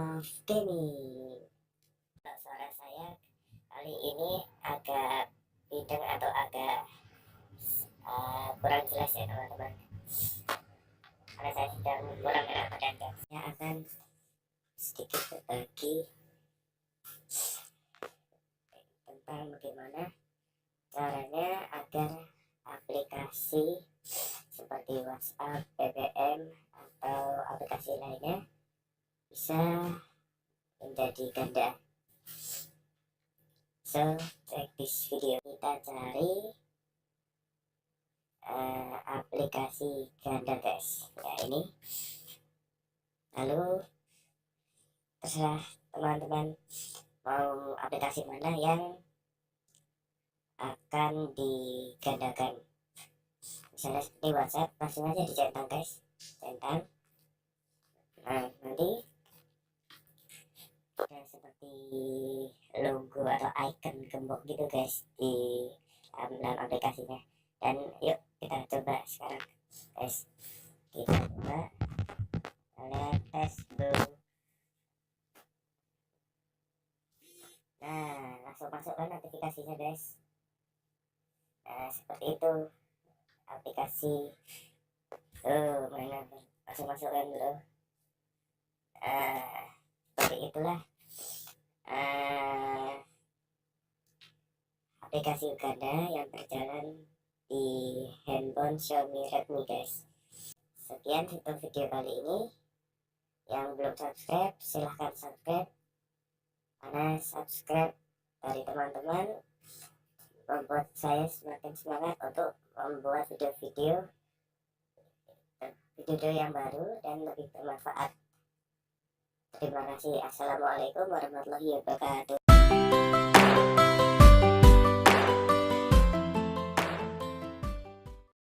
Oke nih, suara saya kali ini agak bideng atau agak kurang jelas ya teman-teman, karena saya sedang kurang enak badan guys. Saya akan sedikit berbagi tentang bagaimana caranya agar aplikasi seperti WhatsApp, BBM, atau aplikasi lainnya bisa menjadi ganda. So, check this video. Kita cari aplikasi ganda guys. Ya ini. Lalu terserah teman-teman mau aplikasi mana yang akan digandakan. Misalnya seperti WhatsApp, langsung aja dicentang guys, centang. Nah nanti ada seperti logo atau icon gembok gitu guys di dalam aplikasinya. Dan yuk kita coba sekarang guys, kita coba, kalian tes dulu. Nah langsung masukkan notifikasinya guys. Nah seperti itu aplikasi. Mana langsung masukkan dulu. Seperti itulah aplikasi Ganda yang berjalan di handphone Xiaomi Redmi guys. Sekian untuk video kali ini. Yang belum subscribe silahkan subscribe, karena subscribe dari teman-teman membuat saya semakin semangat untuk membuat video-video yang baru dan lebih bermanfaat. Terima kasih. Assalamualaikum warahmatullahi wabarakatuh.